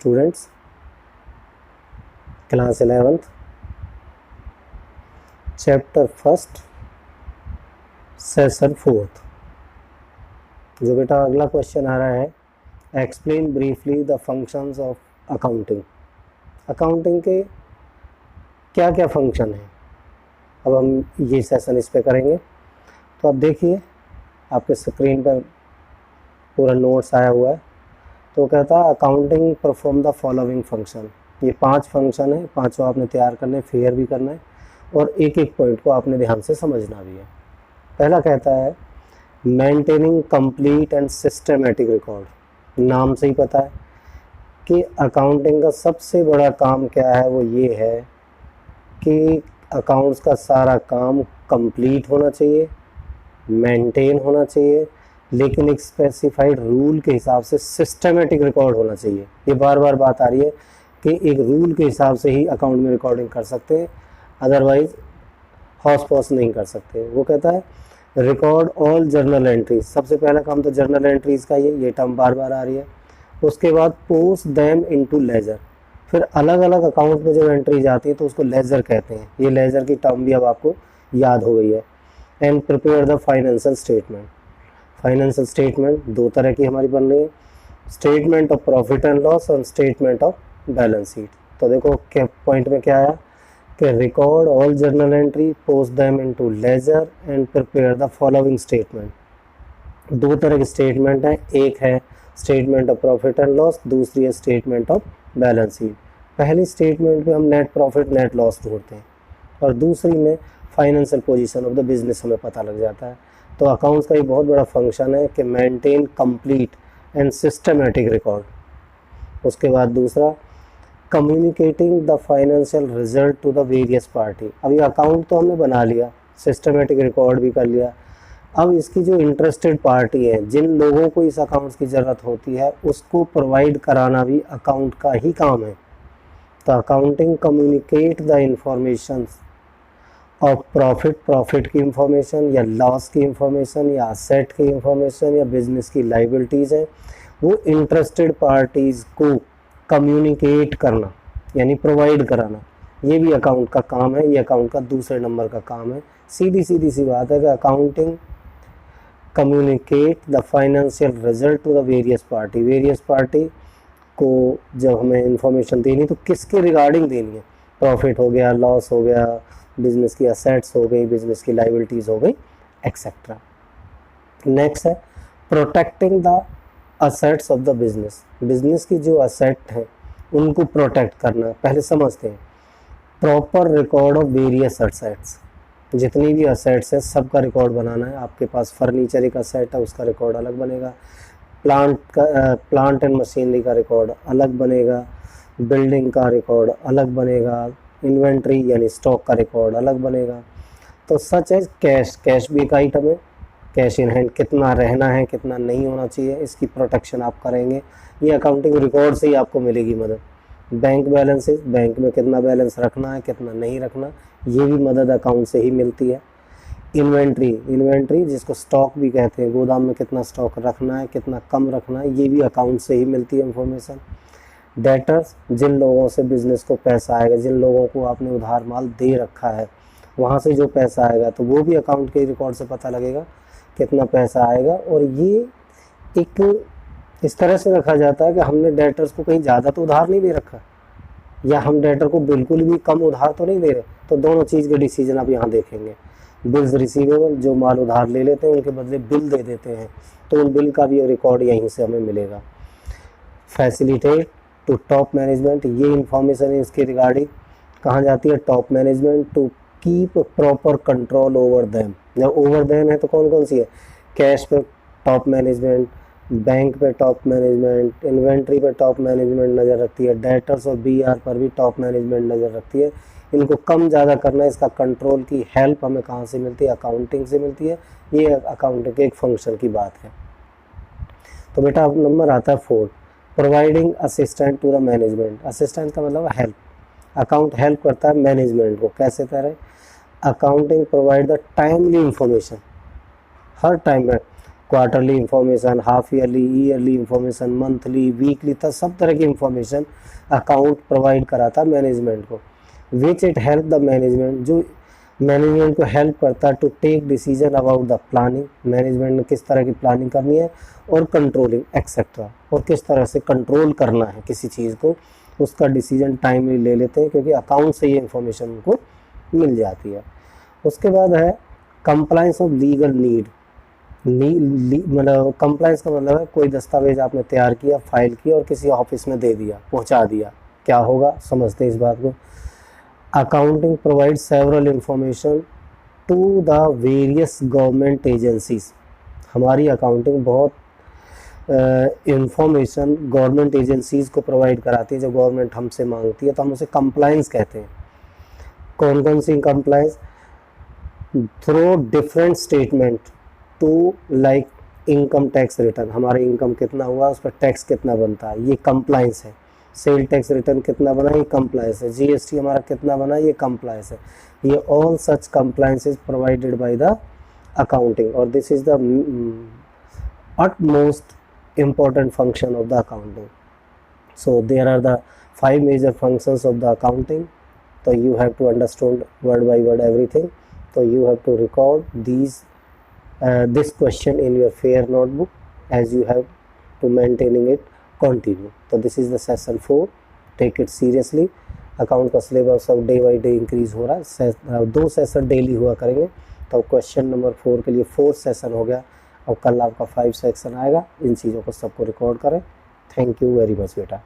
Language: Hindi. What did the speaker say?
Students, class 11th, chapter first, session 4th। जो बेटा अगला क्वेश्चन आ रहा है, explain briefly the functions of accounting. Accounting के क्या क्या फंक्शन हैं, अब हम ये सेशन इस पे करेंगे। तो अब देखिए आपके स्क्रीन पर पूरा नोट्स आया हुआ है। तो कहता है accounting perform the following function. ये 5 फंक्शन है, पांचों आपने तैयार करने, फेयर भी करना है और एक एक पॉइंट को आपने ध्यान से समझना भी है। पहला कहता है maintaining complete and systematic record. नाम से ही पता है कि अकाउंटिंग का सबसे बड़ा काम क्या है, वो ये है कि अकाउंट्स का सारा काम कंप्लीट होना चाहिए, मेंटेन होना चाहिए, लेकिन एक स्पेसिफाइड रूल के हिसाब से सिस्टमेटिक रिकॉर्ड होना चाहिए। ये बार बार बात आ रही है कि एक रूल के हिसाब से ही अकाउंट में रिकॉर्डिंग कर सकते हैं, अदरवाइज हौस पौस नहीं कर सकते। वो कहता है रिकॉर्ड ऑल जर्नल एंट्रीज। सबसे पहला काम तो जर्नल एंट्रीज का ये टर्म बार बार आ रही है। उसके बाद पोस्ट दैम इनटू लेजर। फिर अलग अलग अकाउंट में जब एंट्रीज आती है तो उसको लेजर कहते हैं। ये लेजर की टर्म भी अब आपको याद हो गई है। And prepare the financial statement. Financial statement 2 तरह की हमारी बन रही है, statement of profit and loss और स्टेटमेंट ऑफ बैलेंस शीट। तो देखो क्या पॉइंट में क्या आया कि record all journal entry, post them into ledger and prepare the following statement. 2 तरह की स्टेटमेंट है, एक है statement of profit and loss, दूसरी है स्टेटमेंट ऑफ बैलेंस शीट। पहली स्टेटमेंट में हम नेट प्रॉफिट नेट लॉस ढूंढते हैं और दूसरी में financial position of the business हमें पता लग जाता है। तो अकाउंट्स का एक बहुत बड़ा फंक्शन है कि maintain complete and systematic record. उसके बाद दूसरा communicating the financial result to the various party. अब ये अकाउंट तो हमने बना लिया, सिस्टमेटिक रिकॉर्ड भी कर लिया। अब इसकी जो इंटरेस्टेड पार्टी है, जिन लोगों को इस अकाउंट्स की ज़रूरत होती है, उसको प्रोवाइड कराना भी अकाउंट का ही काम है। तो accounting communicate the information of profit की इंफॉर्मेशन या लॉस की इंफॉर्मेशन या असेट की इंफॉर्मेशन या बिजनेस की लाइबिलिटीज़ हैं, वो इंटरेस्टेड पार्टीज़ को कम्युनिकेट करना यानी प्रोवाइड कराना, ये भी अकाउंट का काम है। ये अकाउंट का दूसरे नंबर का काम है। सीधी सी बात है कि accounting communicate the financial result to the various party. Various party को जब हमें इंफॉर्मेशन देनी तो किसके रिगार्डिंग देनी है, प्रॉफिट हो गया, लॉस हो गया, बिजनेस की असेट्स हो गई, बिजनेस की लाइबिलिटीज़ हो गई, एक्सेट्रा। नेक्स्ट है protecting the assets of the business. Business की जो असेट हैं उनको प्रोटेक्ट करना। पहले समझते हैं proper record of various assets. जितनी भी असेट्स हैं सबका रिकॉर्ड बनाना है। आपके पास फर्नीचर एक असेट है, उसका रिकॉर्ड अलग बनेगा, प्लांट एंड मशीनरी का रिकॉर्ड अलग बनेगा, बिल्डिंग का रिकॉर्ड अलग बनेगा, इन्वेंट्री यानी स्टॉक का रिकॉर्ड अलग बनेगा। तो सच है कैश भी एक आइटम है। कैश इन हैंड कितना रहना है, कितना नहीं होना चाहिए, इसकी प्रोटेक्शन आप करेंगे। ये अकाउंटिंग रिकॉर्ड से ही आपको मिलेगी मदद। बैंक बैलेंसेस, बैंक में कितना बैलेंस रखना है, कितना नहीं रखना, ये भी मदद अकाउंट से ही मिलती है। इन्वेंट्री जिसको स्टॉक भी कहते हैं, गोदाम में कितना स्टॉक रखना है, कितना कम रखना है, ये भी अकाउंट से ही मिलती है इंफॉर्मेशन। डेटर्स, जिन लोगों से बिजनेस को पैसा आएगा, जिन लोगों को आपने उधार माल दे रखा है, वहाँ से जो पैसा आएगा तो वो भी अकाउंट के रिकॉर्ड से पता लगेगा कितना पैसा आएगा। और ये एक इस तरह से रखा जाता है कि हमने डेटर्स को कहीं ज़्यादा तो उधार नहीं दे रखा या हम डेटर को बिल्कुल भी कम उधार तो नहीं दे रहे। तो दोनों चीज़ के डिसीजन आप यहाँ देखेंगे। बिल्स रिसीवेबल, जो माल उधार ले लेते हैं उनके बदले बिल दे देते हैं, तो उन बिल का भी रिकॉर्ड यहीं से हमें मिलेगा। फैसिलिटेट टू टॉप मैनेजमेंट, ये इंफॉर्मेशन है इसके रिगार्डिंग कहाँ जाती है, top management to keep proper control over them. जब ओवर देम है तो कौन कौन सी है, कैश पे टॉप मैनेजमेंट, बैंक पे टॉप मैनेजमेंट, इन्वेंट्री पे टॉप मैनेजमेंट नज़र रखती है, डेटर्स और बीआर पर भी टॉप मैनेजमेंट नज़र रखती है। इनको कम ज़्यादा करना, इसका कंट्रोल की हेल्प हमें कहाँ से मिलती है, अकाउंटिंग से मिलती है। ये अकाउंटिंग के एक फंक्शन की बात है। तो बेटा अब नंबर आता है 4, providing assistant to the management. Assistant का मतलब हेल्प। अकाउंट हेल्प करता है मैनेजमेंट को, कैसे तरह, accounting provide the timely information. हर टाइम में quarterly information, half yearly, yearly information, monthly, weekly तक सब तरह की इंफॉर्मेशन अकाउंट प्रोवाइड कराता मैनेजमेंट को, which it help the management, जो मैनेजमेंट को हेल्प करता है to take decision about the planning, management ने किस तरह की प्लानिंग करनी है, और कंट्रोलिंग एक्सेट्रा, और किस तरह से कंट्रोल करना है किसी चीज़ को, उसका डिसीजन टाइमली ले लेते हैं क्योंकि अकाउंट से ये इंफॉर्मेशन उनको मिल जाती है। उसके बाद है कंप्लायंस ऑफ लीगल नीड, मतलब कंप्लायंस का मतलब है कोई दस्तावेज आपने तैयार किया, फाइल किया और किसी ऑफिस में दे दिया, पहुंचा दिया, क्या होगा समझते हैं इस बात को। Accounting provide several information to the various government agencies, हमारी अकाउंटिंग बहुत इंफॉर्मेशन गवर्नमेंट एजेंसीज को प्रोवाइड कराती है, जो गवर्नमेंट हमसे मांगती है, तो हम उसे कंप्लायंस कहते हैं। कौन कौन सी compliance? Through different statement to like income tax return, हमारा इनकम कितना हुआ, उस पर टैक्स कितना बनता है, ये कंप्लायंस है। सेल टैक्स रिटर्न कितना बना, ये कंप्लायंस है। जीएसटी हमारा कितना बना, ये कंप्लायंस है। ये all such compliance is provided by the accounting, और this is the utmost important function of the accounting. So there are the 5 major functions of the accounting, so you have to understand word by word everything, so you have to record these this question in your fair notebook as you have to maintaining it continue. So this is the session 4, take it seriously। Account का सिलेबस अब डे बाई डे इंक्रीज हो रहा है, 2 सेशन डेली हुआ करेंगे, तो क्वेश्चन नंबर 4 के लिए 4 सेशन हो गया, और कल आपका 5 सेक्शन आएगा। इन चीज़ों को सबको रिकॉर्ड करें। थैंक यू वेरी मच बेटा।